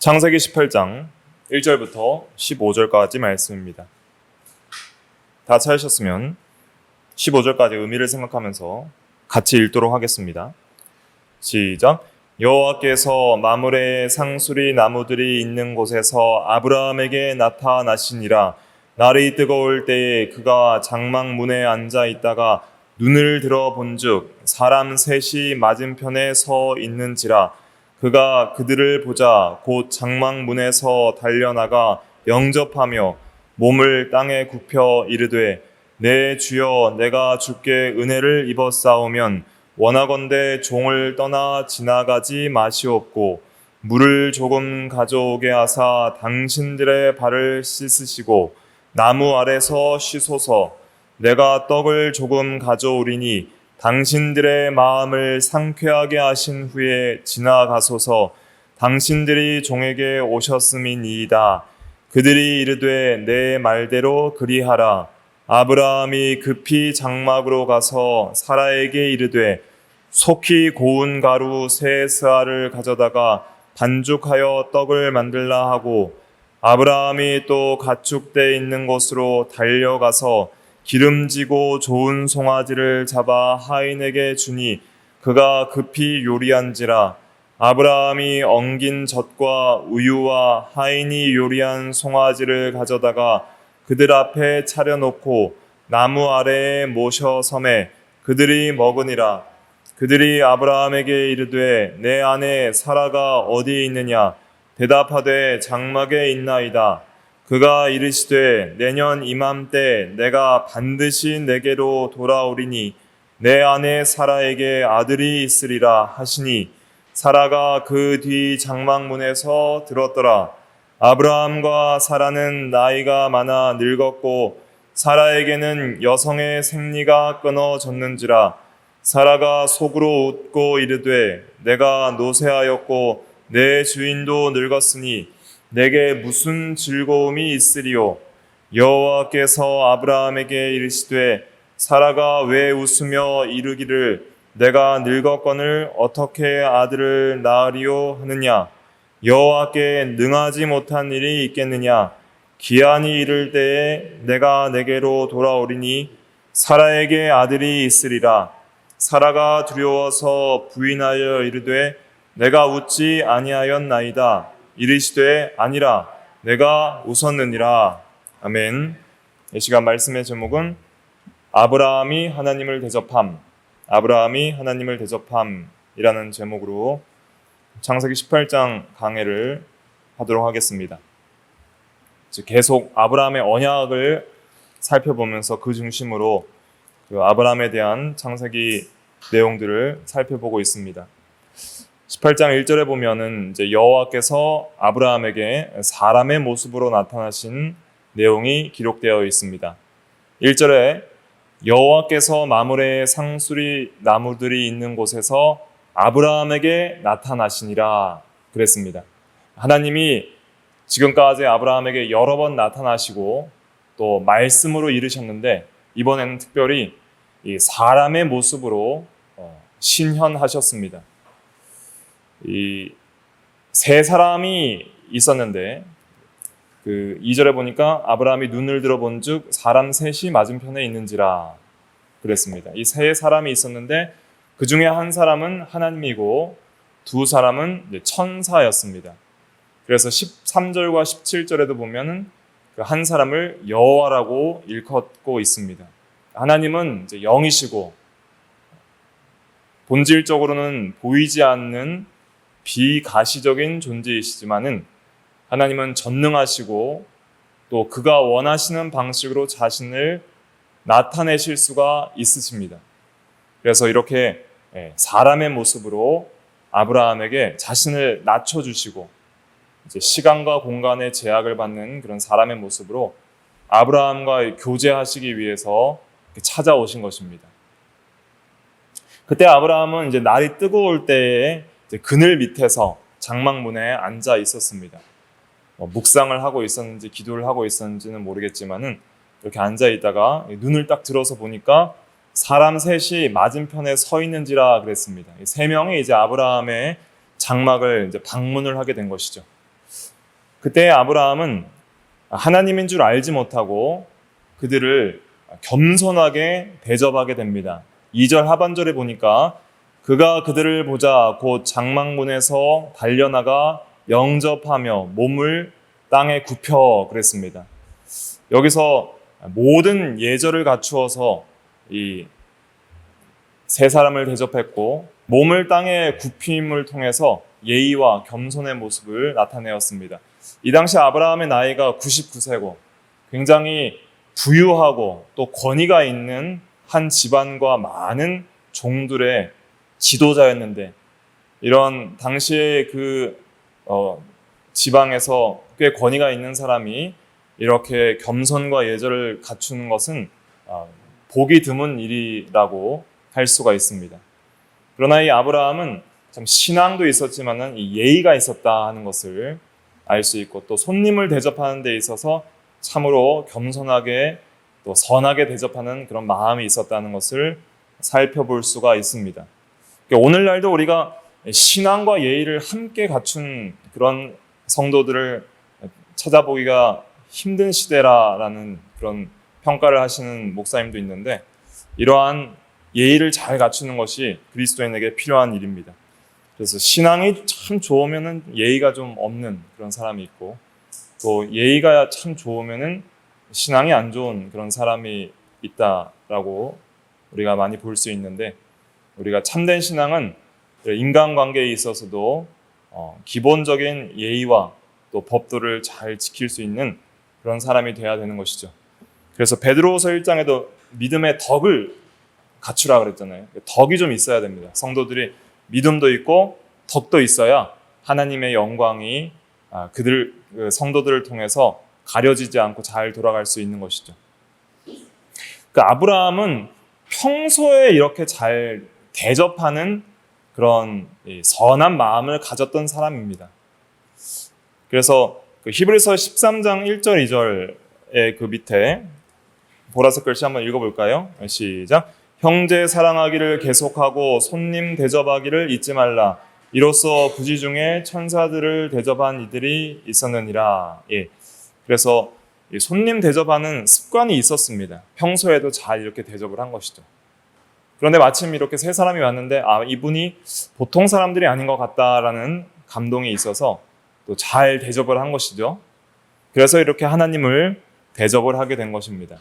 창세기 18장 1절부터 15절까지 말씀입니다. 다 찾으셨으면 15절까지 의미를 생각하면서 같이 읽도록 하겠습니다. 시작. 여호와께서 마므레의 상수리 나무들이 있는 곳에서 아브라함에게 나타나시니라. 날이 뜨거울 때에 그가 장막문에 앉아 있다가 눈을 들어 본즉 사람 셋이 맞은편에 서 있는지라. 그가 그들을 보자 곧 장막문에서 달려나가 영접하며 몸을 땅에 굽혀 이르되 내 주여 내가 주께 은혜를 입었사오면 원하건대 종을 떠나 지나가지 마시옵고 물을 조금 가져오게 하사 당신들의 발을 씻으시고 나무 아래서 쉬소서. 내가 떡을 조금 가져오리니 당신들의 마음을 상쾌하게 하신 후에 지나가소서. 당신들이 종에게 오셨음이니이다. 그들이 이르되 내 말대로 그리하라. 아브라함이 급히 장막으로 가서 사라에게 이르되 속히 고운 가루 세 스아를 가져다가 반죽하여 떡을 만들라 하고 아브라함이 또 가축대 있는 곳으로 달려가서 기름지고 좋은 송아지를 잡아 하인에게 주니 그가 급히 요리한지라. 아브라함이 엉긴 젖과 우유와 하인이 요리한 송아지를 가져다가 그들 앞에 차려놓고 나무 아래에 모셔 섬에 그들이 먹으니라. 그들이 아브라함에게 이르되 내 아내 사라가 어디에 있느냐. 대답하되 장막에 있나이다. 그가 이르시되 내년 이맘때 내가 반드시 내게로 돌아오리니 내 아내 사라에게 아들이 있으리라 하시니 사라가 그 뒤 장막문에서 들었더라. 아브라함과 사라는 나이가 많아 늙었고 사라에게는 여성의 생리가 끊어졌는지라. 사라가 속으로 웃고 이르되 내가 노쇠하였고 내 주인도 늙었으니 내게 무슨 즐거움이 있으리요. 여호와께서 아브라함에게 이르시되 사라가 왜 웃으며 이르기를 내가 늙었거늘 어떻게 아들을 낳으리요 하느냐. 여호와께 능하지 못한 일이 있겠느냐. 기한이 이를 때에 내가 내게로 돌아오리니 사라에게 아들이 있으리라. 사라가 두려워서 부인하여 이르되 내가 웃지 아니하였나이다. 이르시되 아니라 내가 웃었느니라. 아멘. 이 시간 말씀의 제목은 아브라함이 하나님을 대접함, 아브라함이 하나님을 대접함이라는 제목으로 창세기 18장 강해를 하도록 하겠습니다. 계속 아브라함의 언약을 살펴보면서 그 중심으로 그 아브라함에 대한 창세기 내용들을 살펴보고 있습니다. 18장 1절에 보면은 이제 여호와께서 아브라함에게 사람의 모습으로 나타나신 내용이 기록되어 있습니다. 1절에 여호와께서 마므레의 상수리 나무들이 있는 곳에서 아브라함에게 나타나시니라 그랬습니다. 하나님이 지금까지 아브라함에게 여러 번 나타나시고 또 말씀으로 이르셨는데 이번에는 특별히 이 사람의 모습으로 신현하셨습니다. 이 세 사람이 있었는데 그 2절에 보니까 아브라함이 눈을 들어 본즉 사람 셋이 맞은편에 있는지라 그랬습니다. 이 세 사람이 있었는데 그 중에 한 사람은 하나님이고 두 사람은 천사였습니다. 그래서 13절과 17절에도 보면은 그 한 사람을 여호와라고 일컫고 있습니다. 하나님은 이제 영이시고 본질적으로는 보이지 않는 비가시적인 존재이시지만은 하나님은 전능하시고 또 그가 원하시는 방식으로 자신을 나타내실 수가 있으십니다. 그래서 이렇게 사람의 모습으로 아브라함에게 자신을 낮춰주시고 이제 시간과 공간의 제약을 받는 그런 사람의 모습으로 아브라함과 교제하시기 위해서 찾아오신 것입니다. 그때 아브라함은 이제 날이 뜨거울 때에 이제 그늘 밑에서 장막문에 앉아 있었습니다. 묵상을 하고 있었는지 기도를 하고 있었는지는 모르겠지만은 이렇게 앉아 있다가 눈을 딱 들어서 보니까 사람 셋이 맞은편에 서 있는지라 그랬습니다. 세 명이 이제 아브라함의 장막을 이제 방문을 하게 된 것이죠. 그때 아브라함은 하나님인 줄 알지 못하고 그들을 겸손하게 대접하게 됩니다. 2절 하반절에 보니까 그가 그들을 보자 곧 장막문에서 달려나가 영접하며 몸을 땅에 굽혀 그랬습니다. 여기서 모든 예절을 갖추어서 이 세 사람을 대접했고 몸을 땅에 굽힘을 통해서 예의와 겸손의 모습을 나타내었습니다. 이 당시 아브라함의 나이가 99세고 굉장히 부유하고 또 권위가 있는 한 집안과 많은 종들의 지도자였는데 이런 당시의 지방에서 꽤 권위가 있는 사람이 이렇게 겸손과 예절을 갖추는 것은 보기 드문 일이라고 할 수가 있습니다. 그러나 이 아브라함은 참 신앙도 있었지만은 이 예의가 있었다 하는 것을 알 수 있고 또 손님을 대접하는 데 있어서 참으로 겸손하게 또 선하게 대접하는 그런 마음이 있었다는 것을 살펴볼 수가 있습니다. 오늘날도 우리가 신앙과 예의를 함께 갖춘 그런 성도들을 찾아보기가 힘든 시대라는 그런 평가를 하시는 목사님도 있는데 이러한 예의를 잘 갖추는 것이 그리스도인에게 필요한 일입니다. 그래서 신앙이 참 좋으면은 예의가 좀 없는 그런 사람이 있고 또 예의가 참 좋으면은 신앙이 안 좋은 그런 사람이 있다라고 우리가 많이 볼 수 있는데 우리가 참된 신앙은 인간관계에 있어서도 기본적인 예의와 또 법도를 잘 지킬 수 있는 그런 사람이 돼야 되는 것이죠. 그래서 베드로후서 1장에도 믿음의 덕을 갖추라 그랬잖아요. 덕이 좀 있어야 됩니다. 성도들이 믿음도 있고 덕도 있어야 하나님의 영광이 성도들을 통해서 가려지지 않고 잘 돌아갈 수 있는 것이죠. 아브라함은 평소에 이렇게 잘 대접하는 그런 선한 마음을 가졌던 사람입니다. 그래서 히브리서 13장 1절 2절의 그 밑에 보라색 글씨 한번 읽어볼까요? 시작. 형제 사랑하기를 계속하고 손님 대접하기를 잊지 말라. 이로써 부지 중에 천사들을 대접한 이들이 있었느니라. 그래서 손님 대접하는 습관이 있었습니다. 평소에도 잘 이렇게 대접을 한 것이죠. 그런데 마침 이렇게 세 사람이 왔는데 이분이 보통 사람들이 아닌 것 같다라는 감동이 있어서 또 잘 대접을 한 것이죠. 그래서 이렇게 하나님을 대접을 하게 된 것입니다.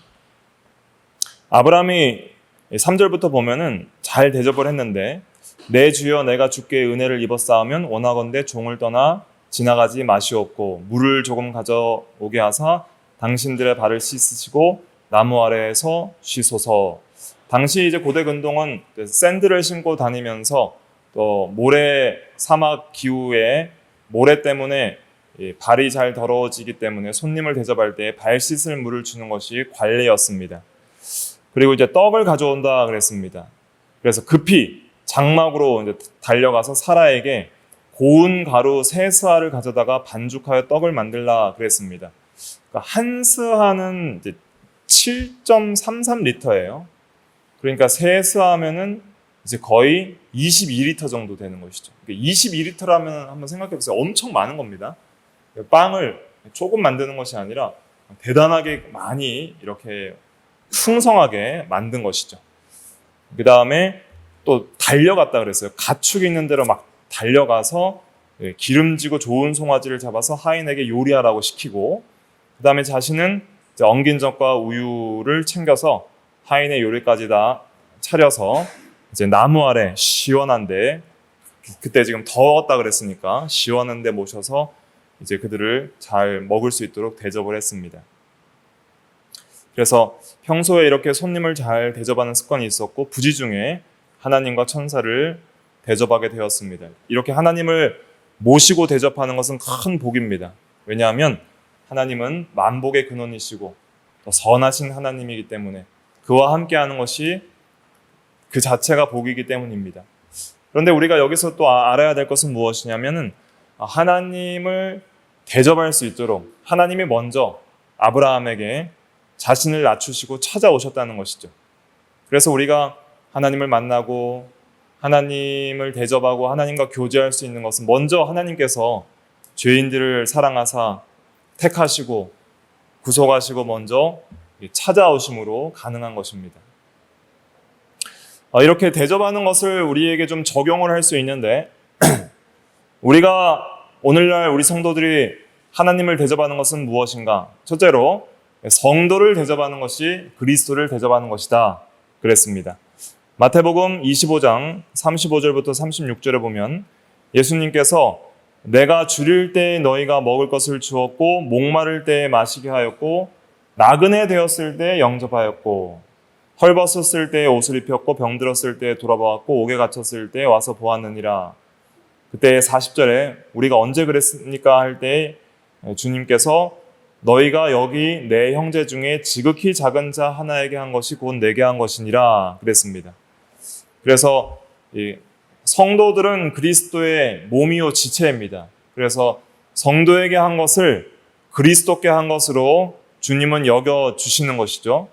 아브라함이 3절부터 보면은 잘 대접을 했는데 내 주여 내가 주께 은혜를 입었사오면 원하건대 종을 떠나 지나가지 마시옵고 물을 조금 가져오게 하사 당신들의 발을 씻으시고 나무 아래에서 쉬소서. 당시 이제 고대 근동은 샌들을 신고 다니면서 또 모래 사막 기후에 모래 때문에 발이 잘 더러워지기 때문에 손님을 대접할 때 발 씻을 물을 주는 것이 관례였습니다. 그리고 이제 떡을 가져온다 그랬습니다. 그래서 급히 장막으로 이제 달려가서 사라에게 고운 가루 세 스아를 가져다가 반죽하여 떡을 만들라 그랬습니다. 그러니까 한 스아는 이제 7.33리터예요. 그러니까 세 스아면은 이제 거의 22리터 정도 되는 것이죠. 22리터라면 한번 생각해 보세요. 엄청 많은 겁니다. 빵을 조금 만드는 것이 아니라 대단하게 많이 이렇게 풍성하게 만든 것이죠. 그 다음에 또 달려갔다 그랬어요. 가축이 있는 대로 막 달려가서 기름지고 좋은 송아지를 잡아서 하인에게 요리하라고 시키고 그 다음에 자신은 엉긴 젖과 우유를 챙겨서 하인의 요리까지 다 차려서 이제 나무 아래 시원한데 그때 지금 더웠다 그랬으니까 시원한데 모셔서 이제 그들을 잘 먹을 수 있도록 대접을 했습니다. 그래서 평소에 이렇게 손님을 잘 대접하는 습관이 있었고 부지 중에 하나님과 천사를 대접하게 되었습니다. 이렇게 하나님을 모시고 대접하는 것은 큰 복입니다. 왜냐하면 하나님은 만복의 근원이시고 또 선하신 하나님이기 때문에 그와 함께하는 것이 그 자체가 복이기 때문입니다. 그런데 우리가 여기서 또 알아야 될 것은 무엇이냐면은 하나님을 대접할 수 있도록 하나님이 먼저 아브라함에게 자신을 낮추시고 찾아오셨다는 것이죠. 그래서 우리가 하나님을 만나고 하나님을 대접하고 하나님과 교제할 수 있는 것은 먼저 하나님께서 죄인들을 사랑하사 택하시고 구속하시고 먼저 찾아오심으로 가능한 것입니다. 이렇게 대접하는 것을 우리에게 좀 적용을 할 수 있는데 우리가 오늘날 우리 성도들이 하나님을 대접하는 것은 무엇인가? 첫째로 성도를 대접하는 것이 그리스도를 대접하는 것이다 그랬습니다. 마태복음 25장 35절부터 36절에 보면 예수님께서 내가 줄일 때에 너희가 먹을 것을 주었고 목마를 때에 마시게 하였고 나그네 되었을 때에 영접하였고 헐벗었을 때에 옷을 입혔고 병들었을 때에 돌아보았고 옥에 갇혔을 때에 와서 보았느니라. 그때 40절에 우리가 언제 그랬습니까? 할 때 주님께서 너희가 여기 내 형제 중에 지극히 작은 자 하나에게 한 것이 곧 내게 한 것이니라 그랬습니다. 그래서 이 성도들은 그리스도의 몸이요 지체입니다. 그래서 성도에게 한 것을 그리스도께 한 것으로 주님은 여겨주시는 것이죠.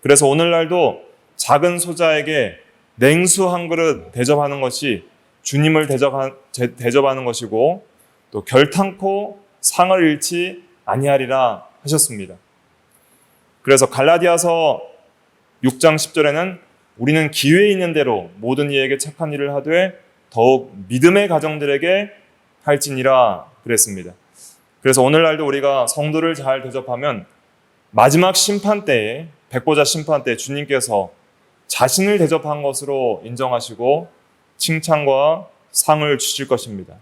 그래서 오늘날도 작은 소자에게 냉수 한 그릇 대접하는 것이 주님을 대접하는 것이고 또 결탄코 상을 잃지 아니하리라 하셨습니다. 그래서 갈라디아서 6장 10절에는 우리는 기회 있는 대로 모든 이에게 착한 일을 하되 더욱 믿음의 가정들에게 할지니라 그랬습니다. 그래서 오늘날도 우리가 성도를 잘 대접하면 마지막 심판 때에 백보자 심판 때 주님께서 자신을 대접한 것으로 인정하시고 칭찬과 상을 주실 것입니다.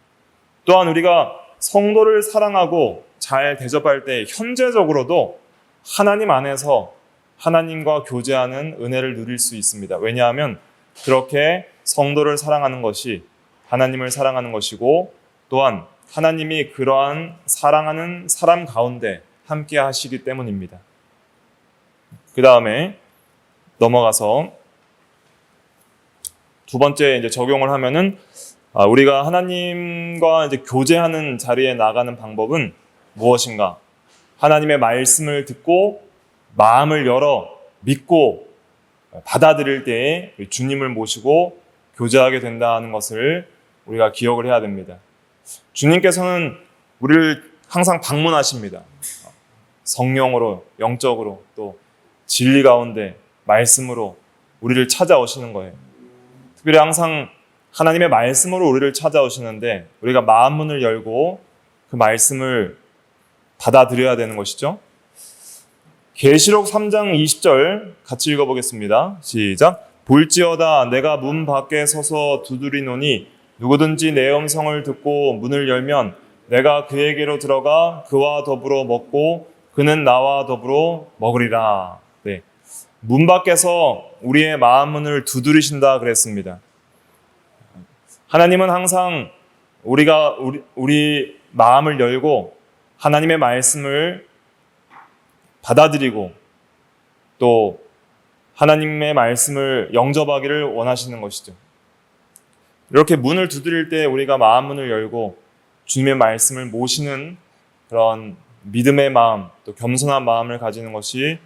또한 우리가 성도를 사랑하고 잘 대접할 때 현재적으로도 하나님 안에서 하나님과 교제하는 은혜를 누릴 수 있습니다. 왜냐하면 그렇게 성도를 사랑하는 것이 하나님을 사랑하는 것이고 또한 하나님이 그러한 사랑하는 사람 가운데 함께 하시기 때문입니다. 그 다음에 넘어가서 두 번째 이제 적용을 하면은 우리가 하나님과 이제 교제하는 자리에 나가는 방법은 무엇인가? 하나님의 말씀을 듣고 마음을 열어 믿고 받아들일 때에 주님을 모시고 교제하게 된다는 것을 우리가 기억을 해야 됩니다. 주님께서는 우리를 항상 방문하십니다. 성령으로, 영적으로, 또 진리 가운데 말씀으로 우리를 찾아오시는 거예요. 특별히 항상 하나님의 말씀으로 우리를 찾아오시는데 우리가 마음 문을 열고 그 말씀을 받아들여야 되는 것이죠. 계시록 3장 20절 같이 읽어보겠습니다. 시작. 볼지어다 내가 문 밖에 서서 두드리노니 누구든지 내 음성을 듣고 문을 열면 내가 그에게로 들어가 그와 더불어 먹고 그는 나와 더불어 먹으리라. 네. 문 밖에서 우리의 마음 문을 두드리신다 그랬습니다. 하나님은 항상 우리가 우리 마음을 열고 하나님의 말씀을 받아들이고 또 하나님의 말씀을 영접하기를 원하시는 것이죠. 이렇게 문을 두드릴 때 우리가 마음 문을 열고 주님의 말씀을 모시는 그런 믿음의 마음, 또 겸손한 마음을 가지는 것이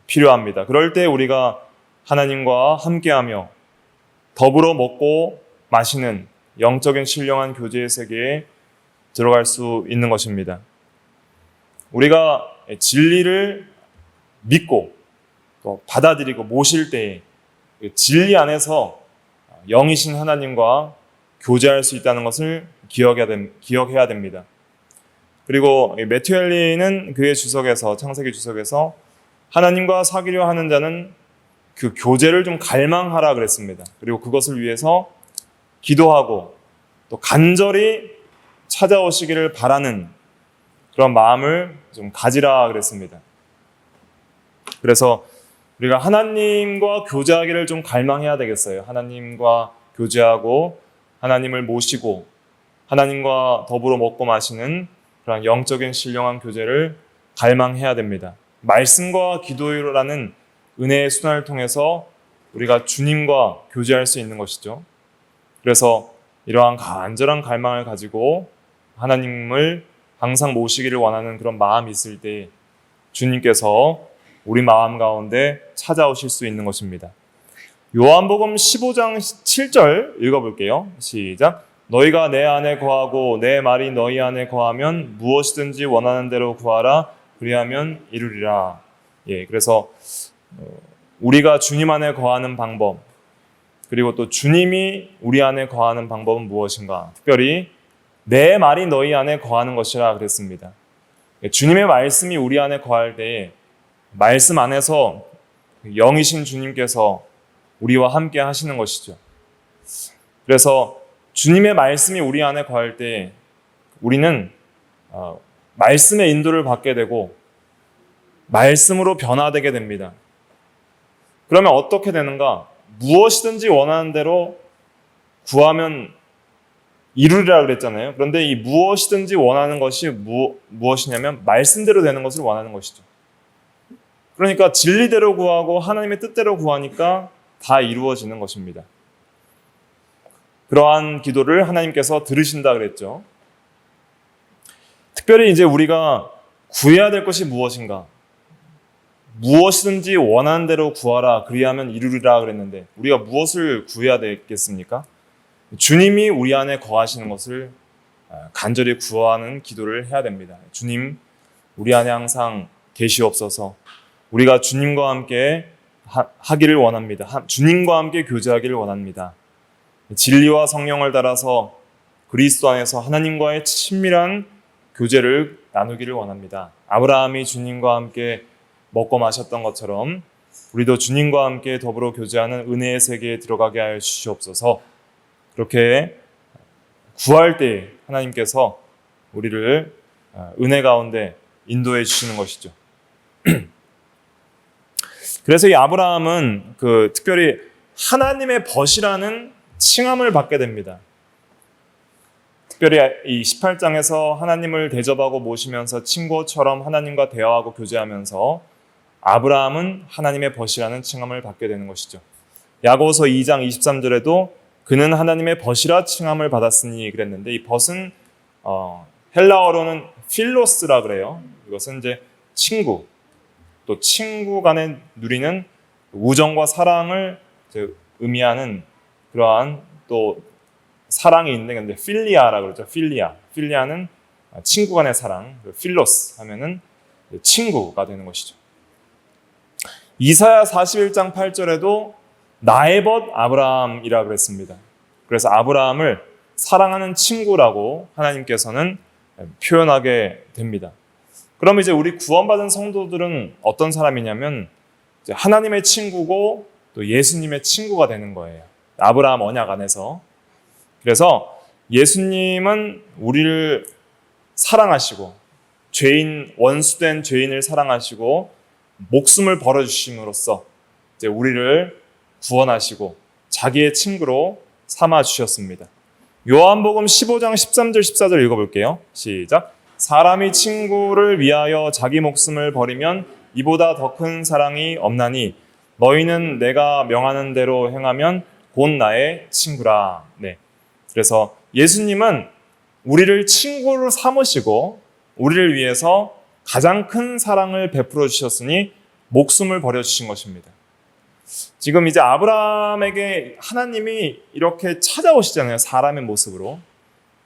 필요합니다. 그럴 때 우리가 하나님과 함께하며 더불어 먹고 마시는 영적인 신령한 교제의 세계에 들어갈 수 있는 것입니다. 우리가 진리를 믿고 또 받아들이고 모실 때에 진리 안에서 영이신 하나님과 교제할 수 있다는 것을 기억해야 됩니다. 그리고 매튜 헨리는 그의 주석에서 창세기 주석에서 하나님과 사귀려 하는 자는 그 교제를 좀 갈망하라 그랬습니다. 그리고 그것을 위해서 기도하고 또 간절히 찾아오시기를 바라는 그런 마음을 좀 가지라 그랬습니다. 그래서 우리가 하나님과 교제하기를 좀 갈망해야 되겠어요. 하나님과 교제하고 하나님을 모시고 하나님과 더불어 먹고 마시는 그런 영적인 신령한 교제를 갈망해야 됩니다. 말씀과 기도라는 은혜의 순환을 통해서 우리가 주님과 교제할 수 있는 것이죠. 그래서 이러한 간절한 갈망을 가지고 하나님을 항상 모시기를 원하는 그런 마음이 있을 때 주님께서 우리 마음 가운데 찾아오실 수 있는 것입니다. 요한복음 15장 7절 읽어볼게요. 시작. 너희가 내 안에 거하고 내 말이 너희 안에 거하면 무엇이든지 원하는 대로 구하라. 그리하면 이루리라. 예, 그래서 우리가 주님 안에 거하는 방법, 그리고 또 주님이 우리 안에 거하는 방법은 무엇인가? 특별히 내 말이 너희 안에 거하는 것이라 그랬습니다. 주님의 말씀이 우리 안에 거할 때에 말씀 안에서 영이신 주님께서 우리와 함께 하시는 것이죠. 그래서 주님의 말씀이 우리 안에 거할 때 우리는 말씀의 인도를 받게 되고 말씀으로 변화되게 됩니다. 그러면 어떻게 되는가? 무엇이든지 원하는 대로 구하면 이루리라 그랬잖아요. 그런데 이 무엇이든지 원하는 것이 무엇이냐면 말씀대로 되는 것을 원하는 것이죠. 그러니까 진리대로 구하고 하나님의 뜻대로 구하니까 다 이루어지는 것입니다. 그러한 기도를 하나님께서 들으신다 그랬죠. 특별히 이제 우리가 구해야 될 것이 무엇인가? 무엇이든지 원하는 대로 구하라. 그리하면 이루리라 그랬는데 우리가 무엇을 구해야 되겠습니까? 주님이 우리 안에 거하시는 것을 간절히 구하는 기도를 해야 됩니다. 주님, 우리 안에 항상 계시옵소서. 우리가 주님과 함께 하기를 원합니다. 주님과 함께 교제하기를 원합니다. 진리와 성령을 따라서 그리스도 안에서 하나님과의 친밀한 교제를 나누기를 원합니다. 아브라함이 주님과 함께 먹고 마셨던 것처럼 우리도 주님과 함께 더불어 교제하는 은혜의 세계에 들어가게 하여 주시옵소서. 그렇게 구할 때 하나님께서 우리를 은혜 가운데 인도해 주시는 것이죠. 그래서 이 아브라함은 특별히 하나님의 벗이라는 칭함을 받게 됩니다. 특별히 이 18장에서 하나님을 대접하고 모시면서 친구처럼 하나님과 대화하고 교제하면서 아브라함은 하나님의 벗이라는 칭함을 받게 되는 것이죠. 야고보서 2장 23절에도 그는 하나님의 벗이라 칭함을 받았으니 그랬는데 이 벗은 헬라어로는 필로스라 그래요. 이것은 이제 친구, 또 친구 간에 누리는 우정과 사랑을 의미하는 그러한 또 사랑이 있는 건데 필리아라 그러죠. 필리아는 친구 간의 사랑, 필로스 하면은 친구가 되는 것이죠. 이사야 41장 8절에도 나의 벗 아브라함이라 그랬습니다. 그래서 아브라함을 사랑하는 친구라고 하나님께서는 표현하게 됩니다. 그럼 이제 우리 구원받은 성도들은 어떤 사람이냐면 이제 하나님의 친구고 또 예수님의 친구가 되는 거예요. 아브라함 언약 안에서. 그래서 예수님은 우리를 사랑하시고 원수된 죄인을 사랑하시고 목숨을 벌어주심으로써 이제 우리를 구원하시고 자기의 친구로 삼아 주셨습니다. 요한복음 15장 13절 14절 읽어볼게요. 시작. 사람이 친구를 위하여 자기 목숨을 버리면 이보다 더 큰 사랑이 없나니 너희는 내가 명하는 대로 행하면 곧 나의 친구라. 네. 그래서 예수님은 우리를 친구로 삼으시고 우리를 위해서 가장 큰 사랑을 베풀어 주셨으니 목숨을 버려 주신 것입니다. 지금 이제 아브라함에게 하나님이 이렇게 찾아오시잖아요. 사람의 모습으로.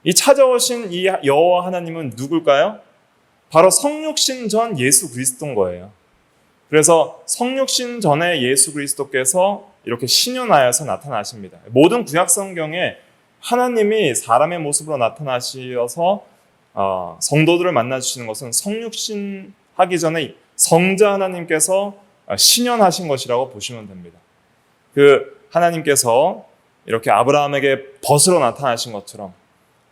이 찾아오신 이 여호와 하나님은 누굴까요? 바로 성육신 전 예수 그리스도인 거예요. 그래서 성육신 전에 예수 그리스도께서 이렇게 신현하여서 나타나십니다. 모든 구약 성경에 하나님이 사람의 모습으로 나타나셔서 성도들을 만나주시는 것은 성육신 하기 전에 성자 하나님께서 신현하신 것이라고 보시면 됩니다. 하나님께서 이렇게 아브라함에게 벗으로 나타나신 것처럼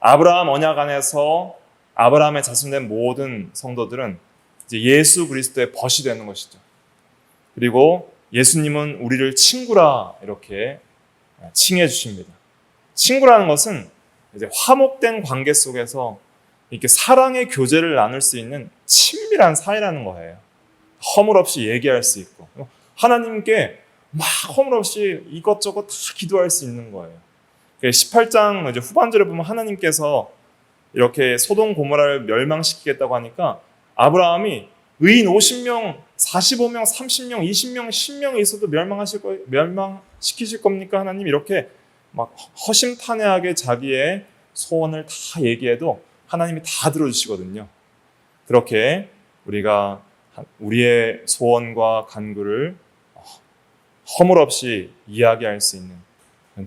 아브라함 언약 안에서 아브라함의 자손된 모든 성도들은 이제 예수 그리스도의 벗이 되는 것이죠. 그리고 예수님은 우리를 친구라 이렇게 칭해 주십니다. 친구라는 것은 이제 화목된 관계 속에서 이렇게 사랑의 교제를 나눌 수 있는 친밀한 사이라는 거예요. 허물없이 얘기할 수 있고 하나님께 막 허물없이 이것저것 다 기도할 수 있는 거예요. 18장 이제 후반절에 보면 하나님께서 이렇게 소돔 고모라를 멸망시키겠다고 하니까 아브라함이 의인 50명, 45명, 30명, 20명, 10명이 있어도 멸망시키실 겁니까? 하나님 이렇게 막 허심탄회하게 자기의 소원을 다 얘기해도 하나님이 다 들어주시거든요. 그렇게 우리가 우리의 소원과 간구를 허물없이 이야기할 수 있는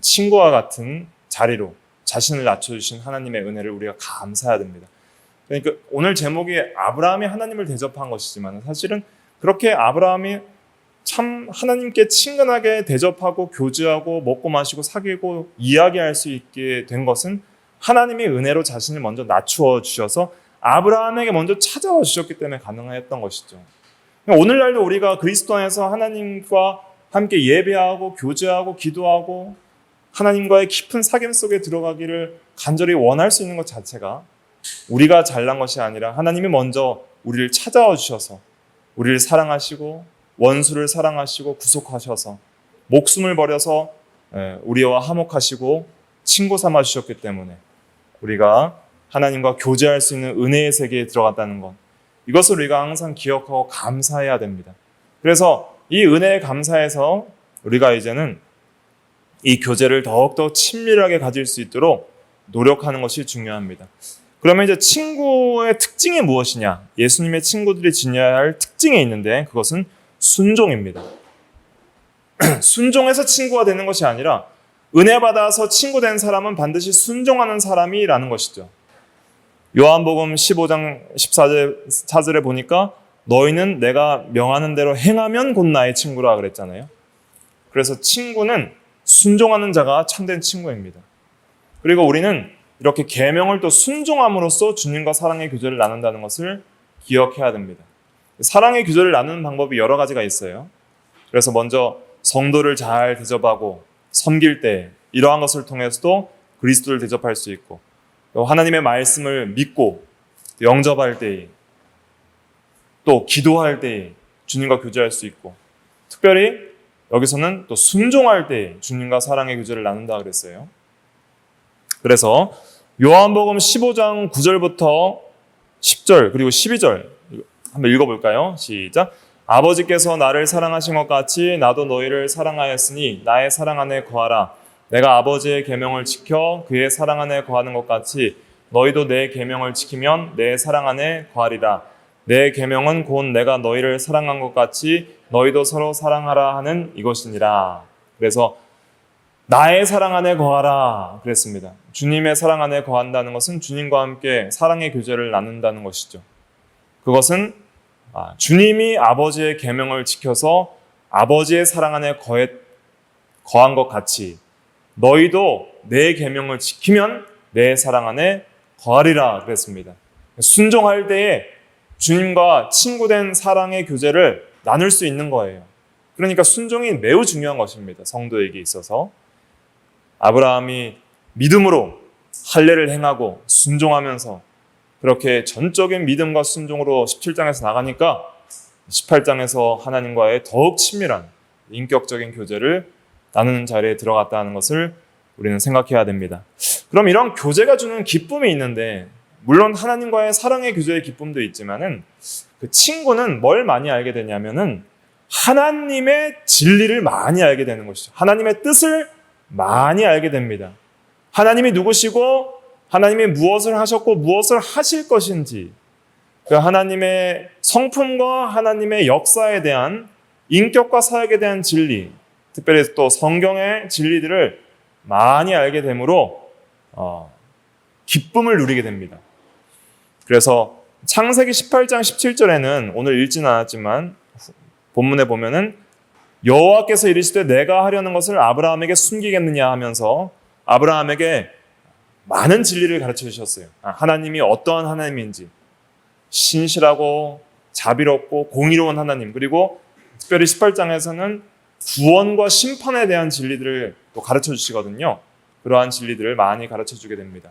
친구와 같은 자리로 자신을 낮춰주신 하나님의 은혜를 우리가 감사해야 됩니다. 그러니까 오늘 제목이 아브라함이 하나님을 대접한 것이지만 사실은 그렇게 아브라함이 참 하나님께 친근하게 대접하고 교제하고 먹고 마시고 사귀고 이야기할 수 있게 된 것은 하나님의 은혜로 자신을 먼저 낮추어 주셔서 아브라함에게 먼저 찾아와 주셨기 때문에 가능했던 것이죠. 오늘날도 우리가 그리스도 안에서 하나님과 함께 예배하고 교제하고 기도하고 하나님과의 깊은 사귐 속에 들어가기를 간절히 원할 수 있는 것 자체가 우리가 잘난 것이 아니라 하나님이 먼저 우리를 찾아와 주셔서 우리를 사랑하시고 원수를 사랑하시고 구속하셔서 목숨을 버려서 우리와 화목하시고 친구 삼아 주셨기 때문에 우리가 하나님과 교제할 수 있는 은혜의 세계에 들어갔다는 것, 이것을 우리가 항상 기억하고 감사해야 됩니다. 그래서 이 은혜에 감사해서 우리가 이제는 이 교제를 더욱더 친밀하게 가질 수 있도록 노력하는 것이 중요합니다. 그러면 이제 친구의 특징이 무엇이냐? 예수님의 친구들이 지녀야 할 특징이 있는데 그것은 순종입니다. 순종해서 친구가 되는 것이 아니라 은혜 받아서 친구 된 사람은 반드시 순종하는 사람이라는 것이죠. 요한복음 15장 14절에 보니까 너희는 내가 명하는 대로 행하면 곧 나의 친구라 그랬잖아요. 그래서 친구는 순종하는 자가 참된 친구입니다. 그리고 우리는 이렇게 계명을 또 순종함으로써 주님과 사랑의 교제를 나눈다는 것을 기억해야 됩니다. 사랑의 교제를 나누는 방법이 여러 가지가 있어요. 그래서 먼저 성도를 잘 대접하고 섬길 때 이러한 것을 통해서도 그리스도를 대접할 수 있고, 또 하나님의 말씀을 믿고 영접할 때, 또 기도할 때 주님과 교제할 수 있고, 특별히 여기서는 또 순종할 때 주님과 사랑의 교제를 나눈다 그랬어요. 그래서 요한복음 15장 9절부터 10절 그리고 12절 한번 읽어볼까요? 시작. 아버지께서 나를 사랑하신 것 같이 나도 너희를 사랑하였으니 나의 사랑 안에 거하라. 내가 아버지의 계명을 지켜 그의 사랑 안에 거하는 것 같이 너희도 내 계명을 지키면 내 사랑 안에 거하리라. 내 계명은 곧 내가 너희를 사랑한 것 같이 너희도 서로 사랑하라 하는 이것이니라. 그래서 나의 사랑 안에 거하라 그랬습니다. 주님의 사랑 안에 거한다는 것은 주님과 함께 사랑의 교제를 나눈다는 것이죠. 그것은 주님이 아버지의 계명을 지켜서 아버지의 사랑 안에 거한 것 같이 너희도 내 계명을 지키면 내 사랑 안에 거하리라 그랬습니다. 순종할 때에 주님과 친구된 사랑의 교제를 나눌 수 있는 거예요. 그러니까 순종이 매우 중요한 것입니다. 성도에게 있어서. 아브라함이 믿음으로 할례를 행하고 순종하면서 그렇게 전적인 믿음과 순종으로 17장에서 나가니까 18장에서 하나님과의 더욱 친밀한 인격적인 교제를 나누는 자리에 들어갔다는 것을 우리는 생각해야 됩니다. 그럼 이런 교제가 주는 기쁨이 있는데, 물론 하나님과의 사랑의 교제의 기쁨도 있지만은 그 친구는 뭘 많이 알게 되냐면은 하나님의 진리를 많이 알게 되는 것이죠. 하나님의 뜻을 많이 알게 됩니다. 하나님이 누구시고 하나님이 무엇을 하셨고 무엇을 하실 것인지, 그 하나님의 성품과 하나님의 역사에 대한 인격과 사역에 대한 진리, 특별히 또 성경의 진리들을 많이 알게 되므로 기쁨을 누리게 됩니다. 그래서 창세기 18장 17절에는 오늘 읽지는 않았지만 본문에 보면은 여호와께서 이르시되 내가 하려는 것을 아브라함에게 숨기겠느냐 하면서 아브라함에게 많은 진리를 가르쳐 주셨어요. 하나님이 어떠한 하나님인지, 신실하고 자비롭고 공의로운 하나님, 그리고 특별히 18장에서는 구원과 심판에 대한 진리들을 또 가르쳐 주시거든요. 그러한 진리들을 많이 가르쳐 주게 됩니다.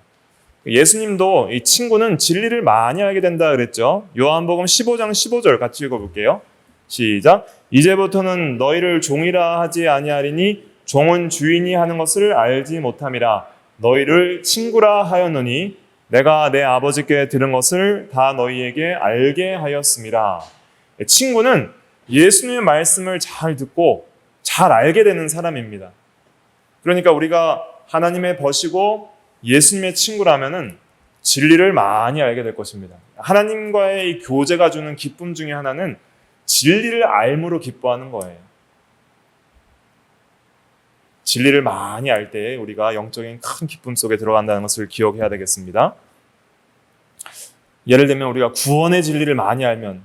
예수님도 이 친구는 진리를 많이 알게 된다 그랬죠. 요한복음 15장 15절 같이 읽어볼게요. 시작. 이제부터는 너희를 종이라 하지 아니하리니 종은 주인이 하는 것을 알지 못함이라. 너희를 친구라 하였노니 내가 내 아버지께 들은 것을 다 너희에게 알게 하였음이라. 친구는 예수님의 말씀을 잘 듣고 잘 알게 되는 사람입니다. 그러니까 우리가 하나님의 벗이고 예수님의 친구라면은 진리를 많이 알게 될 것입니다. 하나님과의 이 교제가 주는 기쁨 중에 하나는 진리를 알므로 기뻐하는 거예요. 진리를 많이 알 때 우리가 영적인 큰 기쁨 속에 들어간다는 것을 기억해야 되겠습니다. 예를 들면 우리가 구원의 진리를 많이 알면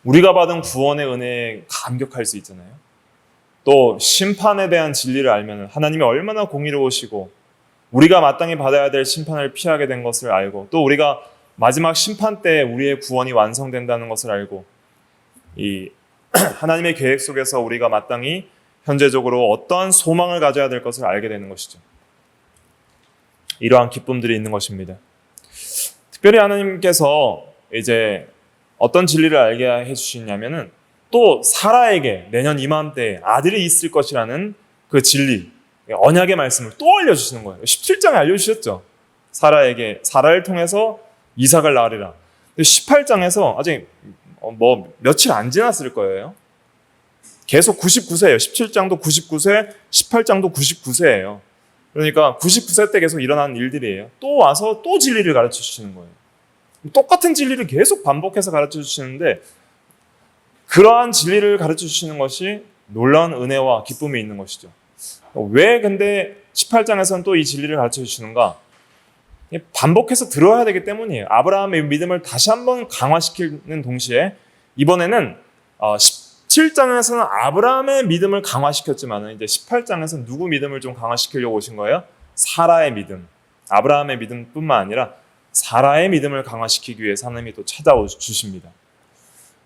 우리가 받은 구원의 은혜에 감격할 수 있잖아요. 또 심판에 대한 진리를 알면 하나님이 얼마나 공의로우시고 우리가 마땅히 받아야 될 심판을 피하게 된 것을 알고 또 우리가 마지막 심판 때 우리의 구원이 완성된다는 것을 알고 이 하나님의 계획 속에서 우리가 마땅히 현재적으로 어떠한 소망을 가져야 될 것을 알게 되는 것이죠. 이러한 기쁨들이 있는 것입니다. 특별히 하나님께서 이제 어떤 진리를 알게 해주시냐면은 또 사라에게 내년 이맘때 아들이 있을 것이라는 그 진리, 언약의 말씀을 또 알려주시는 거예요. 17장에 알려주셨죠. 사라를 통해서 이삭을 낳으리라. 18장에서 아직 며칠 안 지났을 거예요. 계속 99세예요. 17장도 99세, 18장도 99세예요. 그러니까 99세 때 계속 일어나는 일들이에요. 또 와서 또 진리를 가르쳐 주시는 거예요. 똑같은 진리를 계속 반복해서 가르쳐 주시는데 그러한 진리를 가르쳐 주시는 것이 놀라운 은혜와 기쁨이 있는 것이죠. 왜 근데 18장에서는 또 이 진리를 가르쳐 주시는가? 반복해서 들어야 되기 때문이에요. 아브라함의 믿음을 다시 한번 강화시키는 동시에 이번에는 17장에서는 아브라함의 믿음을 강화시켰지만 이제 18장에서는 누구 믿음을 좀 강화시키려고 오신 거예요? 사라의 믿음. 아브라함의 믿음뿐만 아니라 사라의 믿음을 강화시키기 위해서 하나님이 또 찾아주십니다.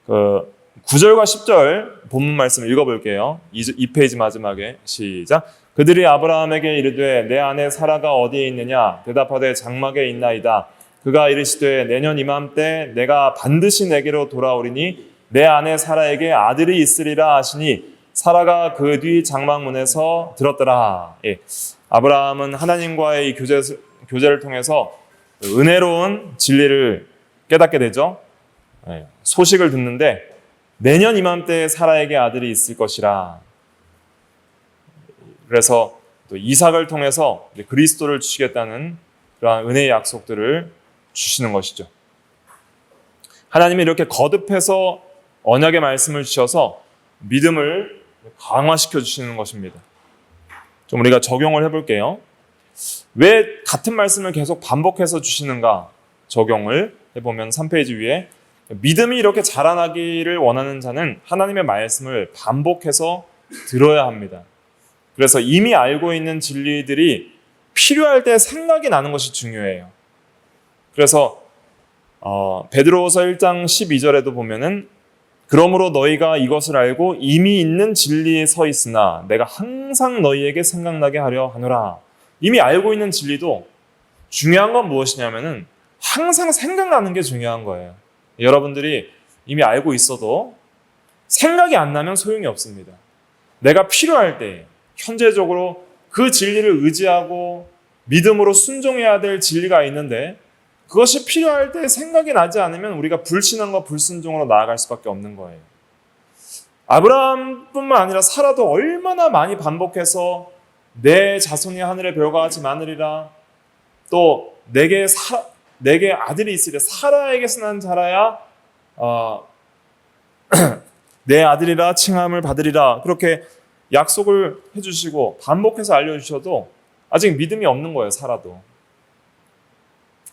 9절과 10절 본문 말씀을 읽어볼게요. 2페이지 마지막에 시작. 그들이 아브라함에게 이르되 내 아내 사라가 어디에 있느냐? 대답하되 장막에 있나이다. 그가 이르시되 내년 이맘때 내가 반드시 내게로 돌아오리니 내 아내 사라에게 아들이 있으리라 하시니 사라가 그 뒤 장막문에서 들었더라. 예. 아브라함은 하나님과의 이 교제를 통해서 은혜로운 진리를 깨닫게 되죠. 예. 소식을 듣는데 내년 이맘때 사라에게 아들이 있을 것이라. 그래서 또 이삭을 통해서 그리스도를 주시겠다는 그러한 은혜의 약속들을 주시는 것이죠. 하나님이 이렇게 거듭해서 언약의 말씀을 주셔서 믿음을 강화시켜 주시는 것입니다. 좀 우리가 적용을 해볼게요. 왜 같은 말씀을 계속 반복해서 주시는가? 적용을 해보면 3페이지 위에 믿음이 이렇게 자라나기를 원하는 자는 하나님의 말씀을 반복해서 들어야 합니다. 그래서 이미 알고 있는 진리들이 필요할 때 생각이 나는 것이 중요해요. 그래서 베드로후서 1장 12절에도 보면은 그러므로 너희가 이것을 알고 이미 있는 진리에 서 있으나 내가 항상 너희에게 생각나게 하려 하노라. 이미 알고 있는 진리도 중요한 건 무엇이냐면은 항상 생각나는 게 중요한 거예요. 여러분들이 이미 알고 있어도 생각이 안 나면 소용이 없습니다. 내가 필요할 때 현재적으로 그 진리를 의지하고 믿음으로 순종해야 될 진리가 있는데 그것이 필요할 때 생각이 나지 않으면 우리가 불신앙과 불순종으로 나아갈 수밖에 없는 거예요. 아브라함뿐만 아니라 사라도 얼마나 많이 반복해서 내 자손이 하늘의 별과 같이 많으리라, 또 내게 아들이 있으리라, 사라에게서 난 자라야 내 아들이라 칭함을 받으리라, 그렇게 약속을 해주시고 반복해서 알려주셔도 아직 믿음이 없는 거예요. 사라도.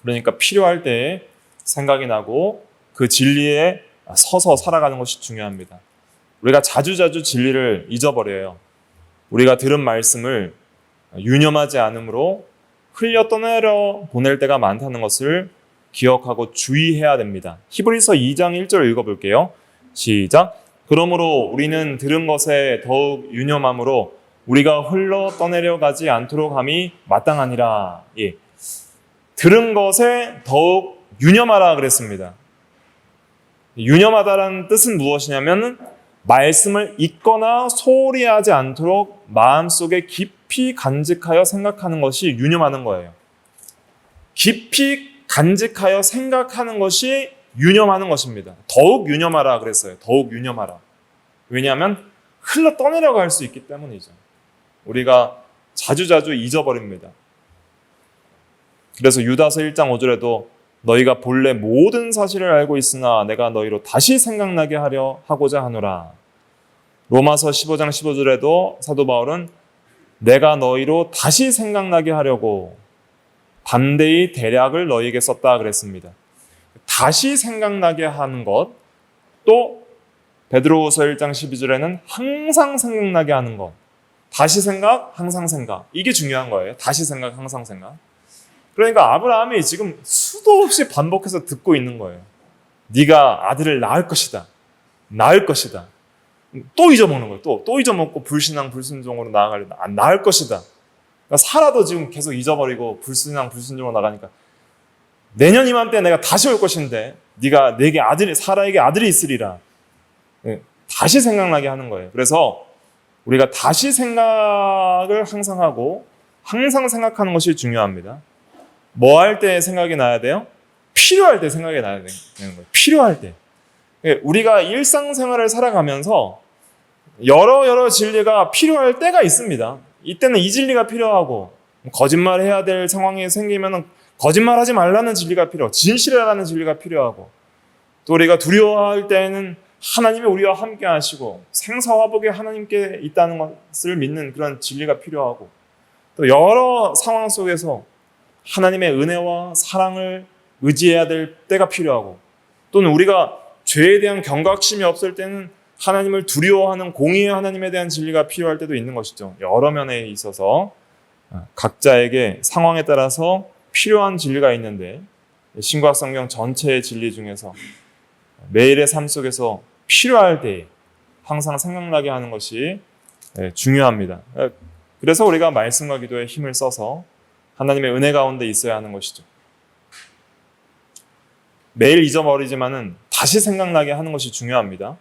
그러니까 필요할 때 생각이 나고 그 진리에 서서 살아가는 것이 중요합니다. 우리가 자주자주 진리를 잊어버려요. 우리가 들은 말씀을 유념하지 않으므로 흘려 떠내려 보낼 때가 많다는 것을 기억하고 주의해야 됩니다. 히브리서 2장 1절 읽어볼게요. 시작. 그러므로 우리는 들은 것에 더욱 유념함으로 우리가 흘러 떠내려 가지 않도록 함이 마땅하니라. 예. 들은 것에 더욱 유념하라 그랬습니다. 유념하다라는 뜻은 무엇이냐면 말씀을 잊거나 소홀히 하지 않도록 마음속에 깊이 간직하여 생각하는 것이 유념하는 거예요. 깊이 간직하여 생각하는 것이 유념하는 것입니다. 더욱 유념하라 그랬어요. 더욱 유념하라. 왜냐하면 흘러 떠내려갈 수 있기 때문이죠. 우리가 자주자주 잊어버립니다. 그래서 유다서 1장 5절에도 너희가 본래 모든 사실을 알고 있으나 내가 너희로 다시 생각나게 하고자 하노라. 로마서 15장 15절에도 사도 바울은 내가 너희로 다시 생각나게 하려고 반대의 대략을 너희에게 썼다 그랬습니다. 다시 생각나게 하는 것, 또 베드로후서 1장 12절에는 항상 생각나게 하는 것. 다시 생각, 항상 생각. 이게 중요한 거예요. 다시 생각, 항상 생각. 그러니까 아브라함이 지금 수도 없이 반복해서 듣고 있는 거예요. 네가 아들을 낳을 것이다. 낳을 것이다. 또 잊어먹는 거예요. 또 잊어먹고 불신앙, 불순종으로 나아가려. 안 낳을 것이다. 그러니까 사라도 지금 계속 잊어버리고 불신앙, 불순종으로 나가니까 내년 이맘때 내가 다시 올 것인데 네가 내게 사라에게 아들이 있으리라. 다시 생각나게 하는 거예요. 그래서 우리가 다시 생각을 항상 하고 항상 생각하는 것이 중요합니다. 뭐 할 때 생각이 나야 돼요? 필요할 때 생각이 나야 되는 거예요. 필요할 때. 우리가 일상생활을 살아가면서 여러 진리가 필요할 때가 있습니다. 이때는 이 진리가 필요하고 거짓말해야 될 상황이 생기면 거짓말하지 말라는 진리가 필요하고 진실이라는 진리가 필요하고 또 우리가 두려워할 때에는 하나님이 우리와 함께 하시고 생사화복에 하나님께 있다는 것을 믿는 그런 진리가 필요하고 또 여러 상황 속에서 하나님의 은혜와 사랑을 의지해야 될 때가 필요하고 또는 우리가 죄에 대한 경각심이 없을 때는 하나님을 두려워하는 공의의 하나님에 대한 진리가 필요할 때도 있는 것이죠. 여러 면에 있어서 각자에게 상황에 따라서 필요한 진리가 있는데 신구약 성경 전체의 진리 중에서 매일의 삶 속에서 필요할 때 항상 생각나게 하는 것이 중요합니다. 그래서 우리가 말씀과 기도에 힘을 써서 하나님의 은혜 가운데 있어야 하는 것이죠. 매일 잊어버리지만은 다시 생각나게 하는 것이 중요합니다.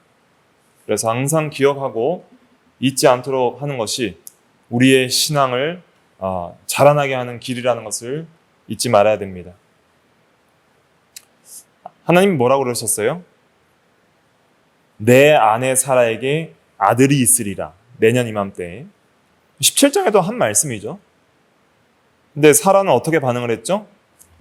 그래서 항상 기억하고 잊지 않도록 하는 것이 우리의 신앙을 자라나게 하는 길이라는 것을 잊지 말아야 됩니다. 하나님이 뭐라고 그러셨어요? 내 아내 사라에게 아들이 있으리라. 내년 이맘때에. 17장에도 한 말씀이죠. 근데 사라는 어떻게 반응을 했죠?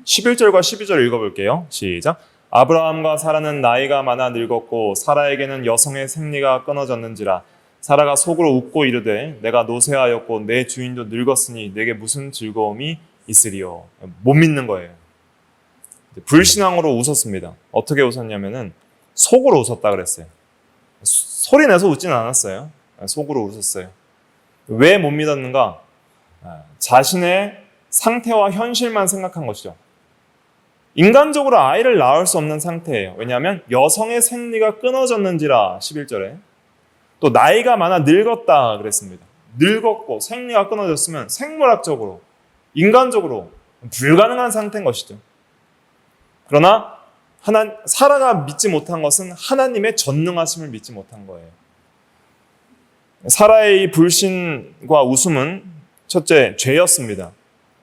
11절과 12절 읽어볼게요. 시작. 아브라함과 사라는 나이가 많아 늙었고 사라에게는 여성의 생리가 끊어졌는지라. 사라가 속으로 웃고 이르되 내가 노쇠하였고 내 주인도 늙었으니 내게 무슨 즐거움이 있으리요. 못 믿는 거예요. 불신앙으로 웃었습니다. 어떻게 웃었냐면은 속으로 웃었다 그랬어요. 소리 내서 웃지는 않았어요. 속으로 웃었어요. 왜 못 믿었는가? 자신의 상태와 현실만 생각한 것이죠. 인간적으로 아이를 낳을 수 없는 상태예요. 왜냐하면 여성의 생리가 끊어졌는지라 11절에 또 나이가 많아 늙었다 그랬습니다. 늙었고 생리가 끊어졌으면 생물학적으로 인간적으로 불가능한 상태인 것이죠. 그러나 사라가 믿지 못한 것은 하나님의 전능하심을 믿지 못한 거예요. 사라의 이 불신과 웃음은 첫째 죄였습니다.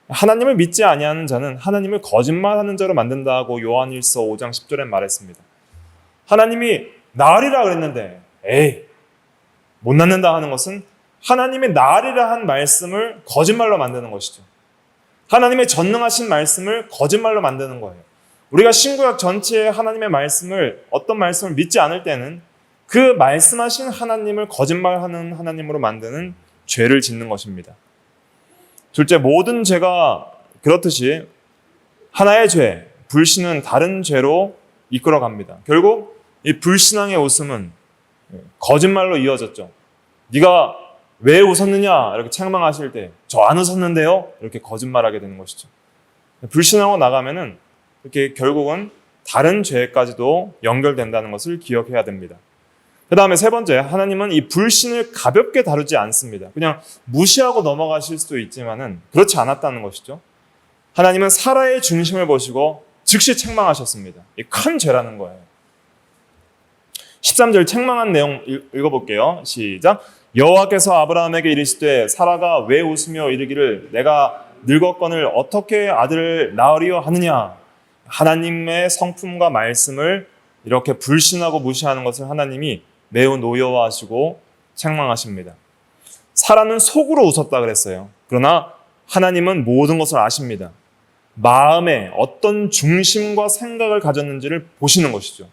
하나님을 믿지 아니하는 자는 하나님을 거짓말하는 자로 만든다고 요한일서 5장 10절에 말했습니다. 하나님이 낳으리라 그랬는데 못 낳는다 하는 것은 하나님의 낳으리라 한 말씀을 거짓말로 만드는 것이죠. 하나님의 전능하신 말씀을 거짓말로 만드는 거예요. 우리가 신구약 전체의 하나님의 말씀을 어떤 말씀을 믿지 않을 때는 그 말씀하신 하나님을 거짓말하는 하나님으로 만드는 죄를 짓는 것입니다. 둘째, 모든 죄가 그렇듯이 하나의 죄, 불신은 다른 죄로 이끌어갑니다. 결국 이 불신앙의 웃음은 거짓말로 이어졌죠. 네가 왜 웃었느냐 이렇게 책망하실 때 저 안 웃었는데요 이렇게 거짓말하게 되는 것이죠. 불신하고 나가면은 이렇게 결국은 다른 죄까지도 연결된다는 것을 기억해야 됩니다. 그 다음에 세 번째, 하나님은 이 불신을 가볍게 다루지 않습니다. 그냥 무시하고 넘어가실 수도 있지만은 그렇지 않았다는 것이죠. 하나님은 사라의 중심을 보시고 즉시 책망하셨습니다. 이 큰 죄라는 거예요. 13절 책망한 내용 읽어볼게요. 시작. 여호와께서 아브라함에게 이르시되 사라가 왜 웃으며 이르기를 내가 늙었거늘 어떻게 아들을 낳으리요 하느냐. 하나님의 성품과 말씀을 이렇게 불신하고 무시하는 것을 하나님이 매우 노여워하시고 책망하십니다. 사라는 속으로 웃었다 그랬어요. 그러나 하나님은 모든 것을 아십니다. 마음에 어떤 중심과 생각을 가졌는지를 보시는 것이죠.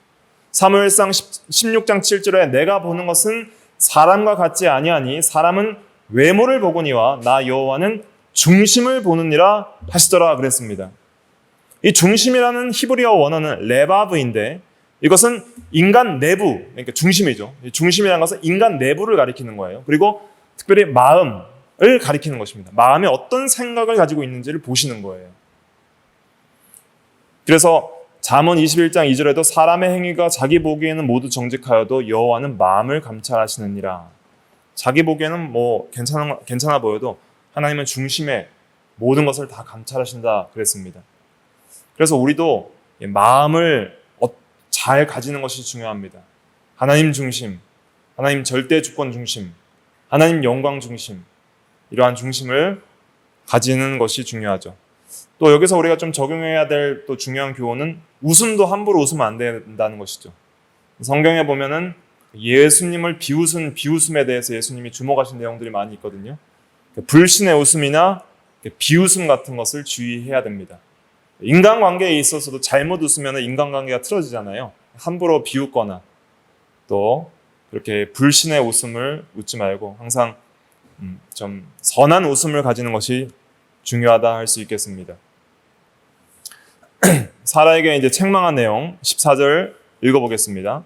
사무엘상 16장 7절에 내가 보는 것은 사람과 같지 아니하니 사람은 외모를 보거니와 나 여호와는 중심을 보느니라 하시더라 그랬습니다. 이 중심이라는 히브리어 원어는 레바브인데 이것은 인간 내부, 그러니까 중심이죠. 중심이라는 것은 인간 내부를 가리키는 거예요. 그리고 특별히 마음을 가리키는 것입니다. 마음에 어떤 생각을 가지고 있는지를 보시는 거예요. 그래서 잠언 21장 2절에도 사람의 행위가 자기 보기에는 모두 정직하여도 여호와는 마음을 감찰하시느니라. 자기 보기에는 뭐 괜찮아 보여도 하나님은 중심에 모든 것을 다 감찰하신다 그랬습니다. 그래서 우리도 마음을 잘 가지는 것이 중요합니다. 하나님 중심, 하나님 절대 주권 중심, 하나님 영광 중심, 이러한 중심을 가지는 것이 중요하죠. 또 여기서 우리가 좀 적용해야 될 또 중요한 교훈은 웃음도 함부로 웃으면 안 된다는 것이죠. 성경에 보면은 예수님을 비웃은 비웃음에 대해서 예수님이 주목하신 내용들이 많이 있거든요. 불신의 웃음이나 비웃음 같은 것을 주의해야 됩니다. 인간관계에 있어서도 잘못 웃으면 인간관계가 틀어지잖아요. 함부로 비웃거나 또 그렇게 불신의 웃음을 웃지 말고 항상 좀 선한 웃음을 가지는 것이 중요하다 할 수 있겠습니다. 사라에게 이제 책망한 내용 14절 읽어보겠습니다.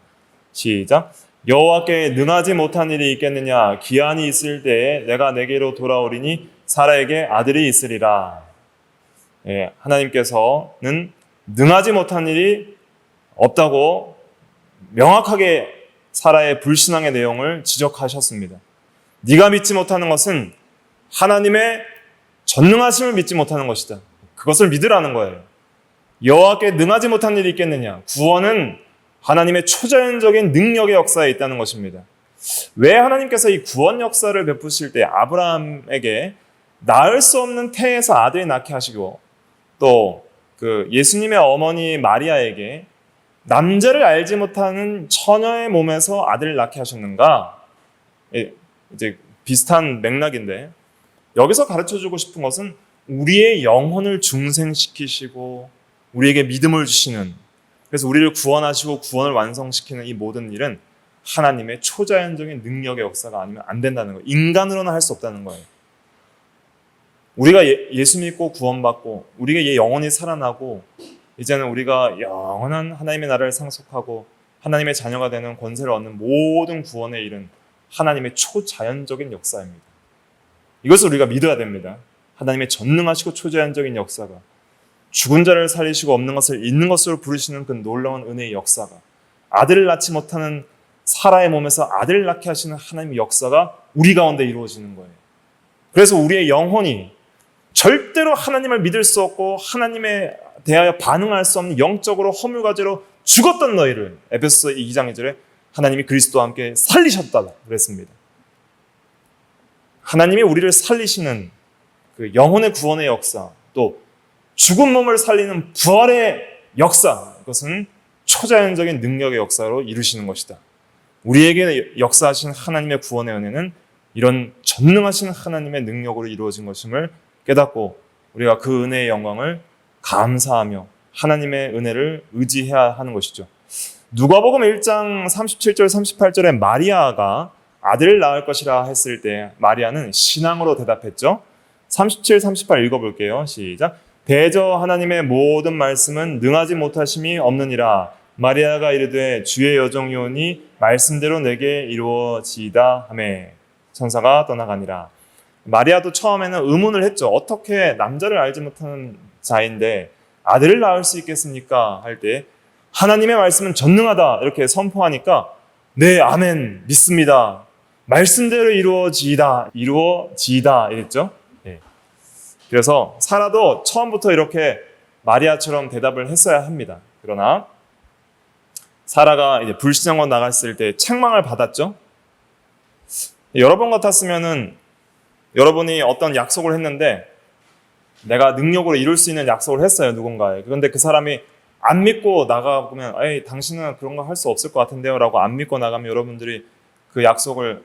시작. 여호와께 능하지 못한 일이 있겠느냐? 기한이 있을 때에 내가 내게로 돌아오리니 사라에게 아들이 있으리라. 예, 하나님께서는 능하지 못한 일이 없다고 명확하게 사라의 불신앙의 내용을 지적하셨습니다. 네가 믿지 못하는 것은 하나님의 전능하심을 믿지 못하는 것이다. 그것을 믿으라는 거예요. 여호와께 능하지 못한 일이 있겠느냐? 구원은 하나님의 초자연적인 능력의 역사에 있다는 것입니다. 왜 하나님께서 이 구원 역사를 베푸실 때 아브라함에게 낳을 수 없는 태에서 아들을 낳게 하시고 또 그 예수님의 어머니 마리아에게 남자를 알지 못하는 처녀의 몸에서 아들을 낳게 하셨는가? 이제 비슷한 맥락인데 여기서 가르쳐주고 싶은 것은 우리의 영혼을 중생시키시고 우리에게 믿음을 주시는, 그래서 우리를 구원하시고 구원을 완성시키는 이 모든 일은 하나님의 초자연적인 능력의 역사가 아니면 안 된다는 거예요. 인간으로는 할 수 없다는 거예요. 우리가 예수 믿고 구원받고 우리가 영원히 살아나고 이제는 우리가 영원한 하나님의 나라를 상속하고 하나님의 자녀가 되는 권세를 얻는 모든 구원의 일은 하나님의 초자연적인 역사입니다. 이것을 우리가 믿어야 됩니다. 하나님의 전능하시고 초자연적인 역사가, 죽은 자를 살리시고 없는 것을 있는 것으로 부르시는 그 놀라운 은혜의 역사가, 아들을 낳지 못하는 사라의 몸에서 아들을 낳게 하시는 하나님의 역사가 우리 가운데 이루어지는 거예요. 그래서 우리의 영혼이 절대로 하나님을 믿을 수 없고 하나님에 대하여 반응할 수 없는 영적으로 허물과제로 죽었던 너희를 에베소서 2장 2절에 하나님이 그리스도와 함께 살리셨다 그랬습니다. 하나님이 우리를 살리시는 그 영혼의 구원의 역사, 또 죽은 몸을 살리는 부활의 역사, 그것은 초자연적인 능력의 역사로 이루시는 것이다. 우리에게 역사하신 하나님의 구원의 은혜는 이런 전능하신 하나님의 능력으로 이루어진 것임을 깨닫고 우리가 그 은혜의 영광을 감사하며 하나님의 은혜를 의지해야 하는 것이죠. 누가복음 1장 37절 38절에 마리아가 아들을 낳을 것이라 했을 때 마리아는 신앙으로 대답했죠. 37, 38 읽어볼게요. 시작. 대저 하나님의 모든 말씀은 능하지 못하심이 없느니라. 마리아가 이르되 주의 여종이오니 말씀대로 내게 이루어지이다 하매 천사가 떠나가니라. 마리아도 처음에는 의문을 했죠. 어떻게 남자를 알지 못하는 자인데 아들을 낳을 수 있겠습니까? 할 때 하나님의 말씀은 전능하다 이렇게 선포하니까 네, 아멘, 믿습니다. 말씀대로 이루어지이다 이랬죠. 네. 그래서 사라도 처음부터 이렇게 마리아처럼 대답을 했어야 합니다. 그러나 사라가 이제 불신앙으로 나갔을 때 책망을 받았죠. 여러분 같았으면은 여러분이 어떤 약속을 했는데 내가 능력으로 이룰 수 있는 약속을 했어요, 누군가에. 그런데 그 사람이 안 믿고 나가보면 에이, 당신은 그런 거 할 수 없을 것 같은데요 라고 안 믿고 나가면 여러분들이 그 약속을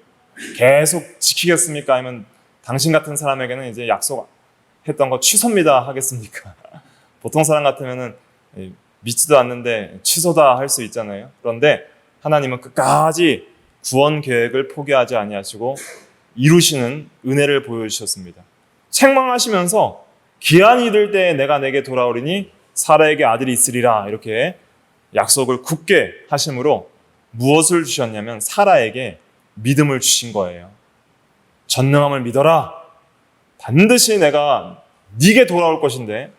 계속 지키겠습니까? 아니면 당신 같은 사람에게는 이제 약속했던 거 취소입니다 하겠습니까? 보통 사람 같으면은 믿지도 않는데 취소다 할 수 있잖아요. 그런데 하나님은 끝까지 구원 계획을 포기하지 아니하시고 이루시는 은혜를 보여주셨습니다. 책망하시면서 기한이 이를 때에 내가 내게 돌아오리니 사라에게 아들이 있으리라 이렇게 약속을 굳게 하심으로 무엇을 주셨냐면 사라에게 믿음을 주신 거예요. 전능함을 믿어라. 반드시 내가 네게 돌아올 것인데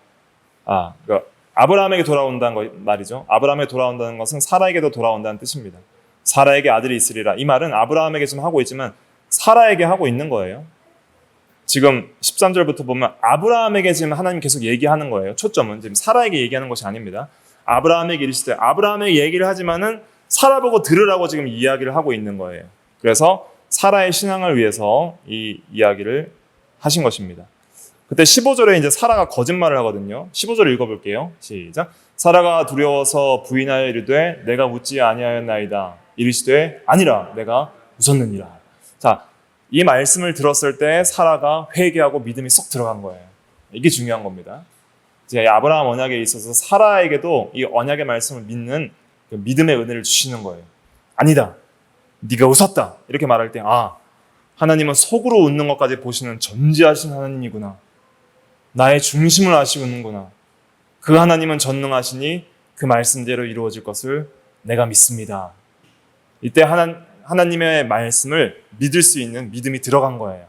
그러니까 아브라함에게 돌아온다는 말이죠. 아브라함에게 돌아온다는 것은 사라에게도 돌아온다는 뜻입니다. 사라에게 아들이 있으리라. 이 말은 아브라함에게 지금 하고 있지만 사라에게 하고 있는 거예요. 지금 13절부터 보면 아브라함에게 지금 하나님 계속 얘기하는 거예요. 초점은 지금 사라에게 얘기하는 것이 아닙니다. 아브라함에게 이르시되 아브라함에게 얘기를 하지만은 사라 보고 들으라고 지금 이야기를 하고 있는 거예요. 그래서 사라의 신앙을 위해서 이 이야기를 하신 것입니다. 그때 15절에 이제 사라가 거짓말을 하거든요. 15절 읽어볼게요. 시작. 사라가 두려워서 부인하여 이르되 내가 웃지 아니하였나이다. 이르시되 아니라 내가 웃었느니라. 자, 이 말씀을 들었을 때 사라가 회개하고 믿음이 쏙 들어간 거예요. 이게 중요한 겁니다. 이제 아브라함 언약에 있어서 사라에게도 이 언약의 말씀을 믿는 그 믿음의 은혜를 주시는 거예요. 아니다. 네가 웃었다. 이렇게 말할 때 하나님은 속으로 웃는 것까지 보시는 전지하신 하나님이구나. 나의 중심을 아시는구나. 그 하나님은 전능하시니 그 말씀대로 이루어질 것을 내가 믿습니다. 이때 하나님의 말씀을 믿을 수 있는 믿음이 들어간 거예요.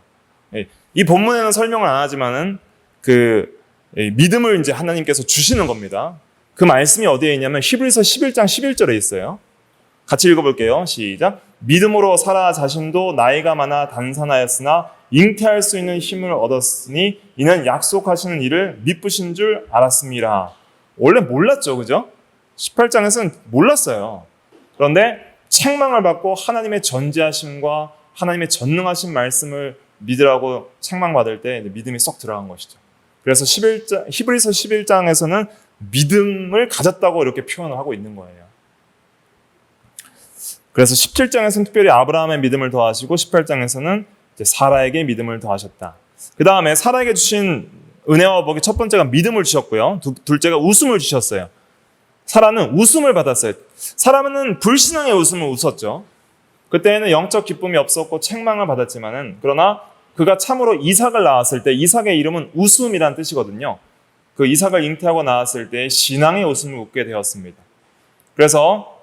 이 본문에는 설명을 안 하지만은 믿음을 이제 하나님께서 주시는 겁니다. 그 말씀이 어디에 있냐면 히브리서 11장 11절에 있어요. 같이 읽어볼게요. 시작. 믿음으로 사라 자신도 나이가 많아 단산하였으나 잉태할 수 있는 힘을 얻었으니 이는 약속하시는 일을 미쁘신 줄 알았습니다. 원래 몰랐죠, 그죠? 18장에서는 몰랐어요. 그런데 책망을 받고 하나님의 전지하심과 하나님의 전능하신 말씀을 믿으라고 책망받을 때 믿음이 쏙 들어간 것이죠. 그래서 히브리서 11장에서는 믿음을 가졌다고 이렇게 표현을 하고 있는 거예요. 그래서 17장에서는 특별히 아브라함의 믿음을 더하시고 18장에서는 이제 사라에게 믿음을 더하셨다. 그 다음에 사라에게 주신 은혜와 복의 첫 번째가 믿음을 주셨고요. 둘째가 웃음을 주셨어요. 사라는 웃음을 받았어요. 사라는 불신앙의 웃음을 웃었죠. 그때는 영적 기쁨이 없었고 책망을 받았지만은 그러나 그가 참으로 이삭을 낳았을 때 이삭의 이름은 웃음이란 뜻이거든요. 그 이삭을 잉태하고 낳았을 때 신앙의 웃음을 웃게 되었습니다. 그래서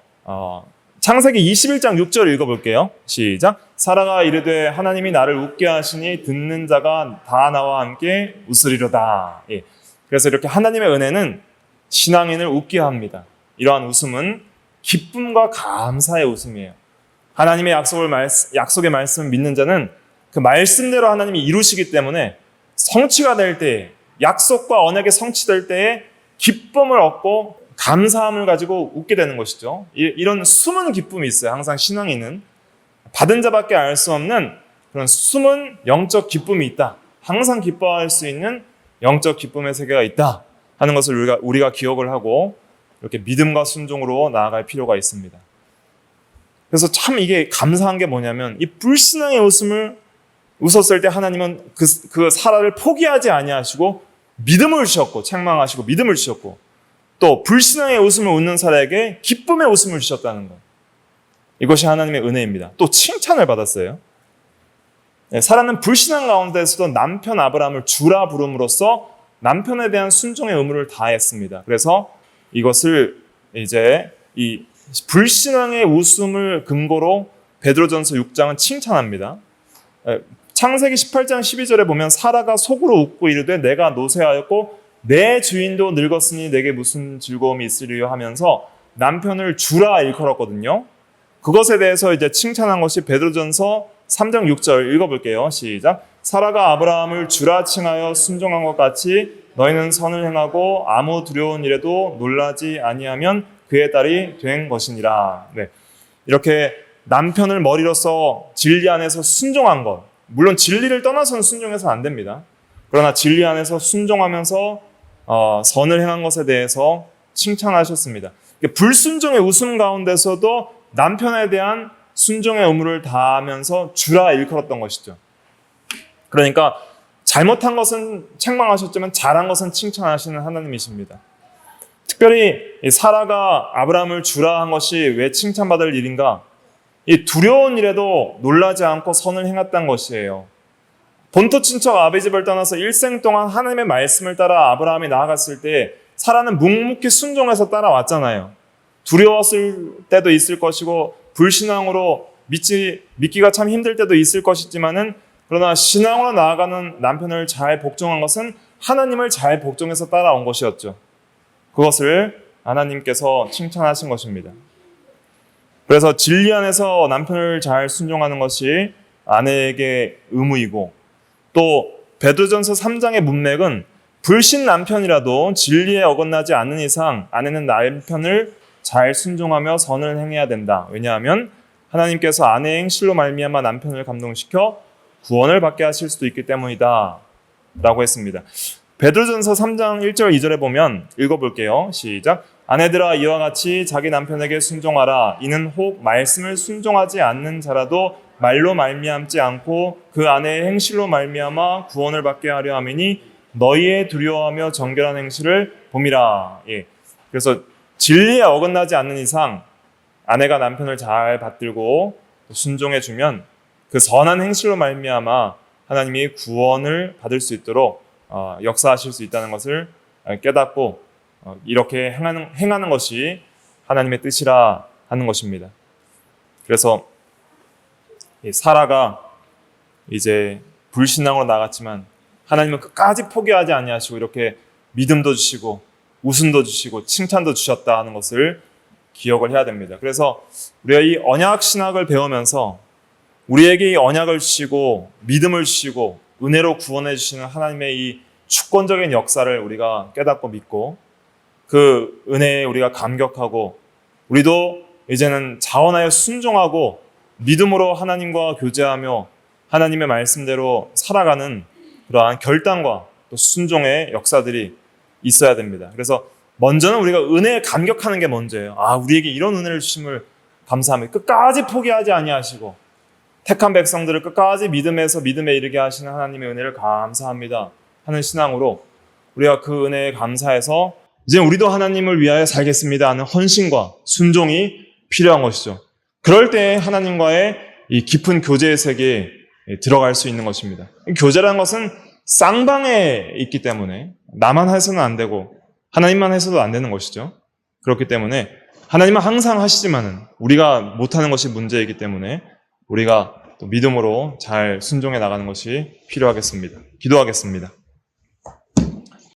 창세기 21장 6절 읽어볼게요. 시작. 사라가 이르되 하나님이 나를 웃게 하시니 듣는 자가 다 나와 함께 웃으리로다. 예. 그래서 이렇게 하나님의 은혜는 신앙인을 웃게 합니다. 이러한 웃음은 기쁨과 감사의 웃음이에요. 하나님의 약속의 말씀을 믿는 자는 그 말씀대로 하나님이 이루시기 때문에 성취가 될 때에 약속과 언약이 성취될 때에 기쁨을 얻고 감사함을 가지고 웃게 되는 것이죠. 이런 숨은 기쁨이 있어요. 항상 신앙인은 받은 자밖에 알 수 없는 그런 숨은 영적 기쁨이 있다. 항상 기뻐할 수 있는 영적 기쁨의 세계가 있다 하는 것을 우리가 기억을 하고 이렇게 믿음과 순종으로 나아갈 필요가 있습니다. 그래서 참 이게 감사한 게 뭐냐면 이 불신앙의 웃음을 웃었을 때 하나님은 그 사라를 포기하지 아니하시고 믿음을 주셨고 책망하시고 믿음을 주셨고 또 불신앙의 웃음을 웃는 사라에게 기쁨의 웃음을 주셨다는 것. 이것이 하나님의 은혜입니다. 또 칭찬을 받았어요. 사라는 불신앙 가운데서도 남편 아브라함을 주라 부름으로써 남편에 대한 순종의 의무를 다했습니다. 그래서 이것을 이제 이 불신앙의 웃음을 근거로 베드로전서 6장은 칭찬합니다. 창세기 18장 12절에 보면 사라가 속으로 웃고 이르되 내가 노쇠하였고 내 주인도 늙었으니 내게 무슨 즐거움이 있으리요 하면서 남편을 주라 일컬었거든요. 그것에 대해서 이제 칭찬한 것이 베드로전서 3장 6절 읽어볼게요. 시작. 사라가 아브라함을 주라 칭하여 순종한 것 같이 너희는 선을 행하고 아무 두려운 일에도 놀라지 아니하면 그의 딸이 된 것이니라. 네. 이렇게 남편을 머리로서 진리 안에서 순종한 것. 물론 진리를 떠나서는 순종해서 안 됩니다. 그러나 진리 안에서 순종하면서 선을 행한 것에 대해서 칭찬하셨습니다. 불순종의 웃음 가운데서도 남편에 대한 순종의 의무를 다하면서 주라 일컬었던 것이죠. 그러니까 잘못한 것은 책망하셨지만 잘한 것은 칭찬하시는 하나님이십니다. 특별히 이 사라가 아브라함을 주라 한 것이 왜 칭찬받을 일인가? 이 두려운 일에도 놀라지 않고 선을 행했다는 것이에요. 본토 친척 아비 집을 떠나서 일생 동안 하나님의 말씀을 따라 아브라함이 나아갔을 때 사라는 묵묵히 순종해서 따라왔잖아요. 두려웠을 때도 있을 것이고 불신앙으로 믿기가 참 힘들 때도 있을 것이지만은 그러나 신앙으로 나아가는 남편을 잘 복종한 것은 하나님을 잘 복종해서 따라온 것이었죠. 그것을 하나님께서 칭찬하신 것입니다. 그래서 진리 안에서 남편을 잘 순종하는 것이 아내에게 의무이고 또 베드로전서 3장의 문맥은 불신 남편이라도 진리에 어긋나지 않는 이상 아내는 남편을 잘 순종하며 선을 행해야 된다. 왜냐하면 하나님께서 아내의 행실로 말미암아 남편을 감동시켜 구원을 받게 하실 수도 있기 때문이다 라고 했습니다. 베드로전서 3장 1절 2절에 보면 읽어볼게요. 시작. 아내들아 이와 같이 자기 남편에게 순종하라. 이는 혹 말씀을 순종하지 않는 자라도 말로 말미암지 않고 그 아내의 행실로 말미암아 구원을 받게 하려 함이니 너희의 두려워하며 정결한 행실을 봄이라. 예. 그래서 진리에 어긋나지 않는 이상 아내가 남편을 잘 받들고 순종해주면 그 선한 행실로 말미암아 하나님이 구원을 받을 수 있도록 역사하실 수 있다는 것을 깨닫고 이렇게 행하는 것이 하나님의 뜻이라 하는 것입니다. 그래서 사라가 이제 불신앙으로 나갔지만 하나님은 끝까지 포기하지 아니하시고 이렇게 믿음도 주시고 웃음도 주시고 칭찬도 주셨다 하는 것을 기억을 해야 됩니다. 그래서 우리가 이 언약 신학을 배우면서 우리에게 이 언약을 주시고 믿음을 주시고 은혜로 구원해 주시는 하나님의 이 주권적인 역사를 우리가 깨닫고 믿고 그 은혜에 우리가 감격하고 우리도 이제는 자원하여 순종하고 믿음으로 하나님과 교제하며 하나님의 말씀대로 살아가는 그러한 결단과 또 순종의 역사들이 있어야 됩니다. 그래서 먼저는 우리가 은혜에 감격하는 게 먼저예요. 우리에게 이런 은혜를 주심을 감사합니다. 끝까지 포기하지 아니하시고 택한 백성들을 끝까지 믿음에서 믿음에 이르게 하시는 하나님의 은혜를 감사합니다 하는 신앙으로 우리가 그 은혜에 감사해서 이제 우리도 하나님을 위하여 살겠습니다 하는 헌신과 순종이 필요한 것이죠. 그럴 때 하나님과의 이 깊은 교제의 세계에 들어갈 수 있는 것입니다. 교제라는 것은 쌍방에 있기 때문에 나만 해서는 안 되고 하나님만 해서도 안 되는 것이죠. 그렇기 때문에 하나님은 항상 하시지만은 우리가 못하는 것이 문제이기 때문에 우리가 또 믿음으로 잘 순종해 나가는 것이 필요하겠습니다. 기도하겠습니다.